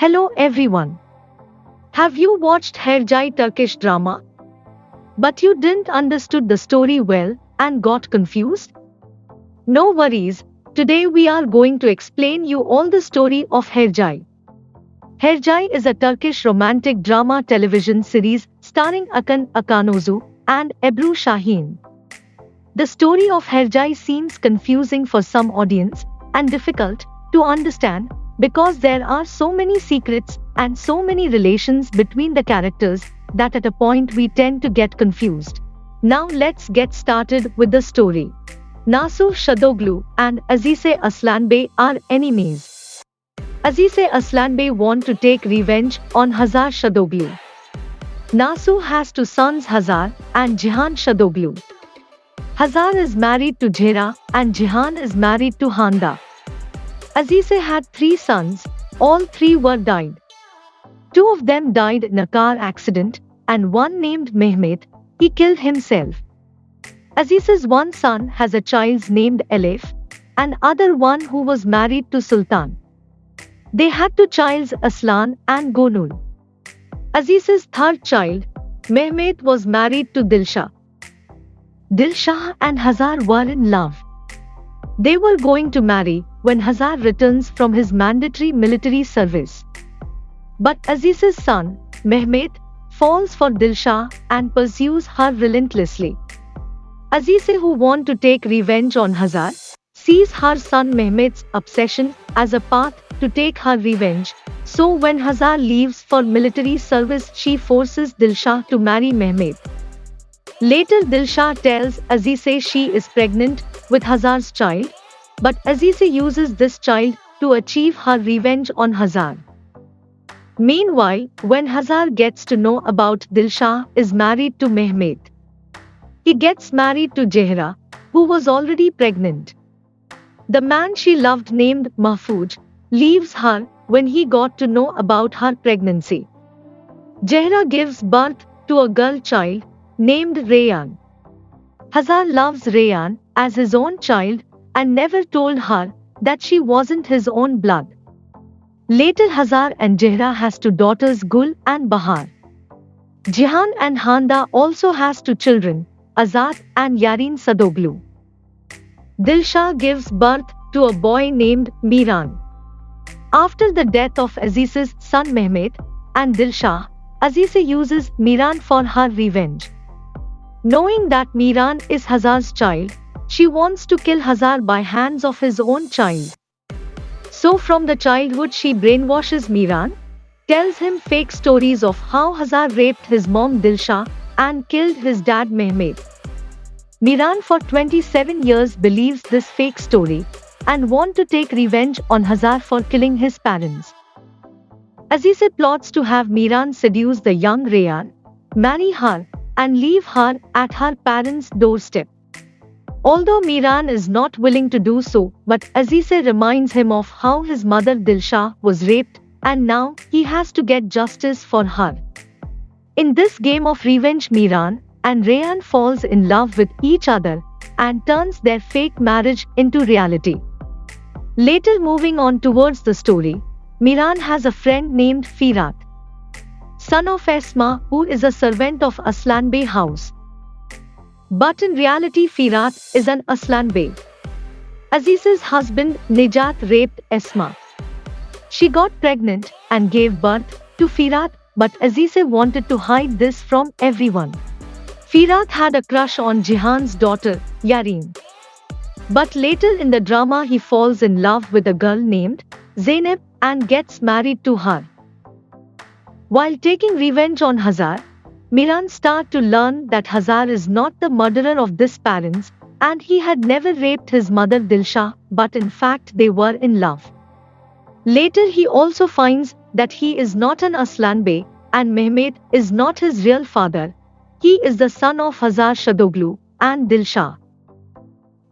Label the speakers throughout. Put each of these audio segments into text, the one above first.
Speaker 1: Hello everyone. Have you watched Hercai Turkish drama? But you didn't understood the story well and got confused? No worries. Today we are going to explain you all the story of Hercai. Hercai is a Turkish romantic drama television series starring Akın Akanoğlu and Ebru Şahin. The story of Hercai seems confusing for some audience and difficult to understand because there are so many secrets and so many relations between the characters that at a point we tend to get confused. Now let's get started with the story. Nasu Şadoglu and Azize Aslanbey are enemies. Azize Aslanbey want to take revenge on Hazar Şadoglu. Nasu has two sons Hazar and Cihan Şadoglu. Hazar is married to Zehra and Cihan is married to Handa. Azize had three sons, all three were died. Two of them died in a car accident and one named Mehmet, he killed himself. Azize's one son has a child named Elif, and other one who was married to Sultan. They had two childs Aslan and Gonul. Azize's third child, Mehmet was married to Dilşah. Dilşah and Hazar were in love. They were going to marry when Hazar returns from his mandatory military service. But Azize's son, Mehmet, falls for Dilşah and pursues her relentlessly. Azize, who wants to take revenge on Hazar, sees her son Mehmet's obsession as a path to take her revenge. So when Hazar leaves for military service, she forces Dilşah to marry Mehmet. Later Dilşah tells Azize she is pregnant with Hazar's child, but Azize uses this child to achieve her revenge on Hazar. Meanwhile, when Hazar gets to know about Dilşah is married to Mehmet, he gets married to Zehra, who was already pregnant. The man she loved named Mahfouz leaves her when he got to know about her pregnancy. Zehra gives birth to a girl child named Reyhan. Hazar loves Reyhan as his own child and never told her that she wasn't his own blood. Later Hazar and Zehra has two daughters Gul and Bahar. Cihan and Handa also has two children, Azat and Yarin Sadoglu. Dilşah gives birth to a boy named Miran. After the death of Azize's son Mehmet and Dilşah, Azize uses Miran for her revenge. Knowing that Miran is Hazar's child, she wants to kill Hazar by hands of his own child. So from the childhood she brainwashes Miran, tells him fake stories of how Hazar raped his mom Dilşah and killed his dad Mehmet. Miran for 27 years believes this fake story and wants to take revenge on Hazar for killing his parents. Azize plots to have Miran seduce the young Reyhan, marry her, and leave her at her parents' doorstep. Although Miran is not willing to do so, but Azize reminds him of how his mother Dilşah was raped and now he has to get justice for her. In this game of revenge, Miran and Reyhan falls in love with each other and turns their fake marriage into reality. Later, moving on towards the story, Miran has a friend named Firat, son of Esma, who is a servant of Aslanbey house. But in reality Firat is an Aslanbey. Azize's husband Nejat raped Esma. She got pregnant and gave birth to Firat, but Azize wanted to hide this from everyone. Firat had a crush on Cihan's daughter, Yarin. But later in the drama he falls in love with a girl named Zeynep and gets married to her. While taking revenge on Hazar, Miran starts to learn that Hazar is not the murderer of his parents and he had never raped his mother Dilşah, but in fact they were in love. Later he also finds that he is not an Aslanbey and Mehmet is not his real father. He is the son of Hazar Şadoglu and Dilşah.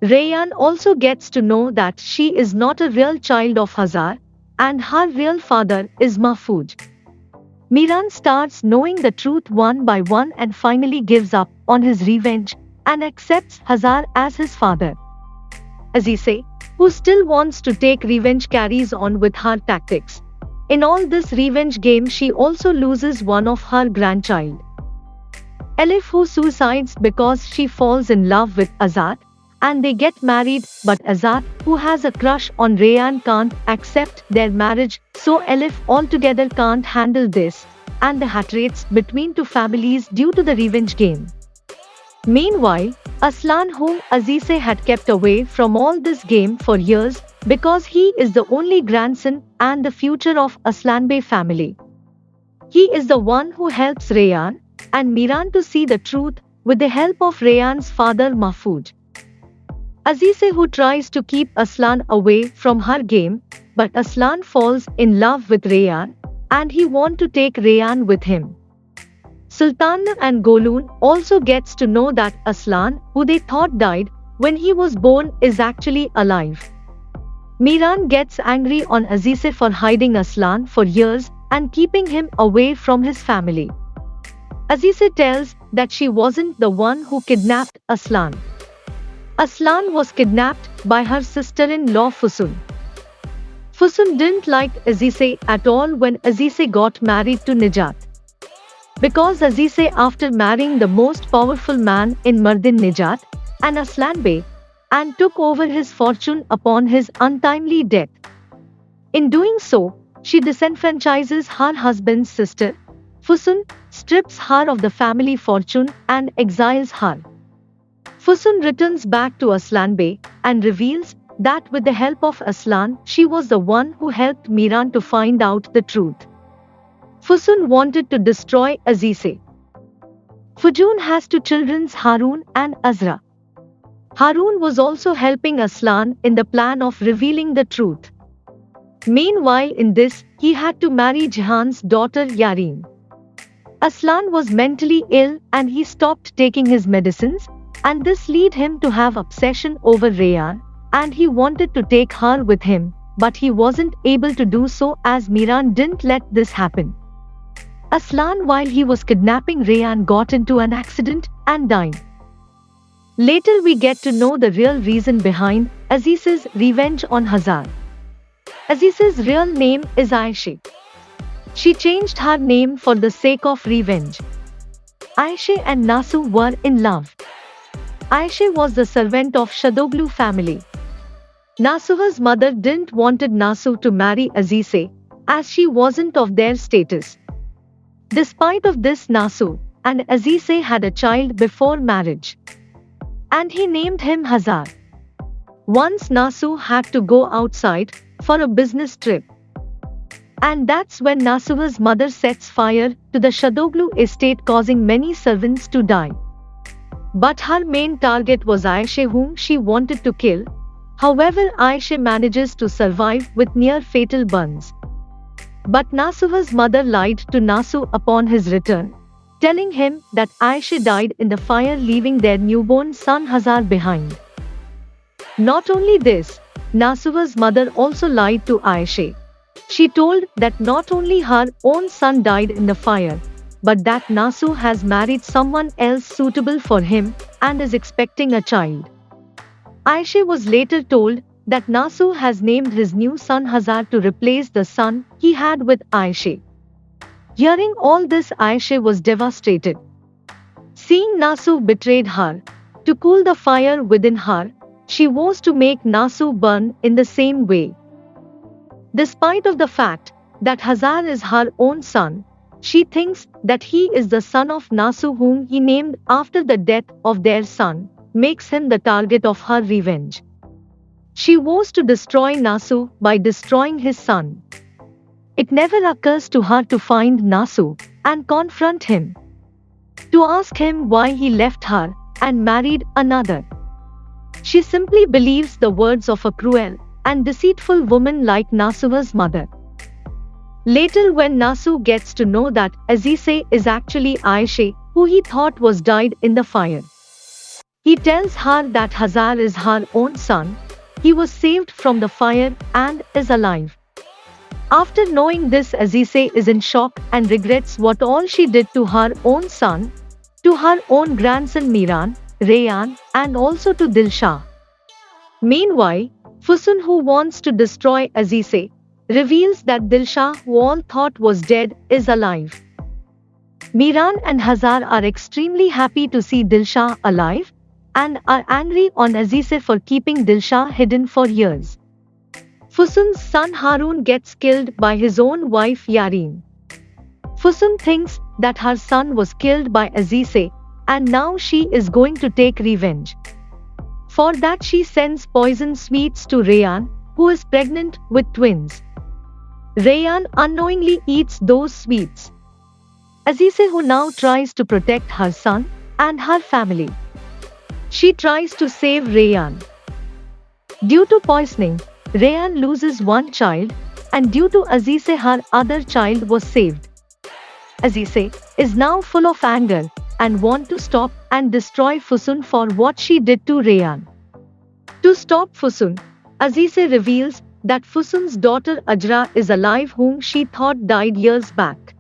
Speaker 1: Reyhan also gets to know that she is not a real child of Hazar and her real father is Mahfouz. Miran starts knowing the truth one by one and finally gives up on his revenge and accepts Hazar as his father. Azize, who still wants to take revenge, carries on with her tactics. In all this revenge game, she also loses one of her grandchild. Elif, who suicides because she falls in love with Azad, and they get married, but Azad, who has a crush on Rayyan, can't accept their marriage, so Elif altogether can't handle this, and the hatrates between two families due to the revenge game. Meanwhile, Aslan, whom Azize had kept away from all this game for years, because he is the only grandson and the future of Aslanbey family. He is the one who helps Rayyan and Miran to see the truth with the help of Rayyan's father Mahfoud. Azize, who tries to keep Aslan away from her game, but Aslan falls in love with Rayyan and he wants to take Rayyan with him. Sultana and Golun also gets to know that Aslan, who they thought died when he was born, is actually alive. Miran gets angry on Azize for hiding Aslan for years and keeping him away from his family. Azize tells that she wasn't the one who kidnapped Aslan. Aslan was kidnapped by her sister-in-law Fusun. Fusun didn't like Azize at all when Azize got married to Nijat. Because Azize, after marrying the most powerful man in Mardin Nijat, and Aslanbey, and took over his fortune upon his untimely death. In doing so, she disenfranchises her husband's sister, Fusun, strips her of the family fortune and exiles her. Fusun returns back to Aslanbey and reveals that with the help of Aslan, she was the one who helped Miran to find out the truth. Fusun wanted to destroy Azize. Fujun has two children, Harun and Azra. Harun was also helping Aslan in the plan of revealing the truth. Meanwhile, in this, he had to marry Jahan's daughter Yareen. Aslan was mentally ill and he stopped taking his medicines, and this led him to have obsession over Rayyan, and he wanted to take her with him, but he wasn't able to do so as Miran didn't let this happen. Aslan, while he was kidnapping Rayyan, got into an accident and died. Later we get to know the real reason behind Azize's revenge on Hazar. Azize's real name is Aisha. She changed her name for the sake of revenge. Aisha and Nasu were in love. Aisha was the servant of Shadoglu family. Nasuha's mother didn't wanted Nasu to marry Azize, as she wasn't of their status. Despite of this, Nasu and Azize had a child before marriage. And he named him Hazar. Once Nasu had to go outside for a business trip. And that's when Nasuha's mother sets fire to the Shadoglu estate, causing many servants to die. But her main target was Aisha, whom she wanted to kill. However, Aisha manages to survive with near fatal burns. But Nasuha's mother lied to Nasu upon his return, telling him that Aisha died in the fire, leaving their newborn son Hazar behind. Not only this, Nasuha's mother also lied to Aisha. She told that not only her own son died in the fire, but that Nasu has married someone else suitable for him and is expecting a child. Aisha was later told that Nasu has named his new son Hazar to replace the son he had with Aisha. Hearing all this, Aisha was devastated. Seeing Nasu betrayed her, to cool the fire within her, she vows to make Nasu burn in the same way. Despite of the fact that Hazar is her own son, she thinks that he is the son of Nasu, whom he named after the death of their son, makes him the target of her revenge. She vows to destroy Nasu by destroying his son. It never occurs to her to find Nasu and confront him, to ask him why he left her and married another. She simply believes the words of a cruel and deceitful woman like Nasuha's mother. Later, when Nasu gets to know that Azize is actually Aisha, who he thought was died in the fire, he tells her that Hazar is her own son. He was saved from the fire and is alive. After knowing this, Azize is in shock and regrets what all she did to her own son, to her own grandson Miran, Rayyan, and also to Dilshah. Meanwhile, Fusun, who wants to destroy Azize, reveals that Dilsha, who all thought was dead, is alive. Miran and Hazar are extremely happy to see Dilsha alive and are angry on Azize for keeping Dilsha hidden for years. Fusun's son Harun gets killed by his own wife Yareen. Fusun thinks that her son was killed by Azize and now she is going to take revenge. For that she sends poison sweets to Rayyan, who is pregnant with twins. Rayyan unknowingly eats those sweets. Azize, who now tries to protect her son and her family. She tries to save Rayyan. Due to poisoning, Rayyan loses one child, and due to Azize, her other child was saved. Azize is now full of anger and want to stop and destroy Fusun for what she did to Rayyan. To stop Fusun, Azize reveals that Fusun's daughter Ajra is alive, whom she thought died years back.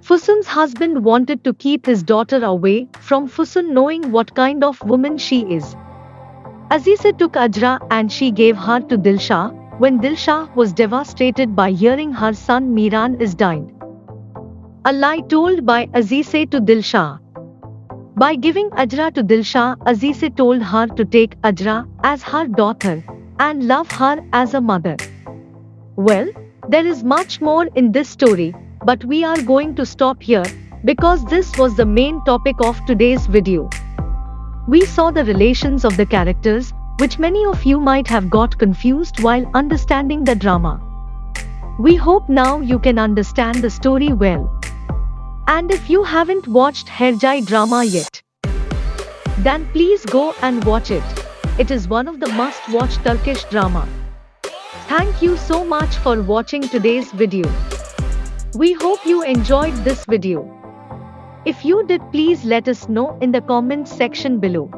Speaker 1: Fusun's husband wanted to keep his daughter away from Fusun, knowing what kind of woman she is. Azize took Ajra and she gave her to Dilsha when Dilsha was devastated by hearing her son Miran is died. A lie told by Azize to Dilsha. By giving Ajra to Dilsha, Azize told her to take Ajra as her daughter and love her as a mother. Well, there is much more in this story, but we are going to stop here because this was the main topic of today's video. We saw the relations of the characters, which many of you might have got confused while understanding the drama. We hope now you can understand the story well. And if you haven't watched Herjai drama yet, then please go and watch it. It is one of the must-watch Turkish drama. Thank you so much for watching today's video. We hope you enjoyed this video. If you did, please let us know in the comments section below.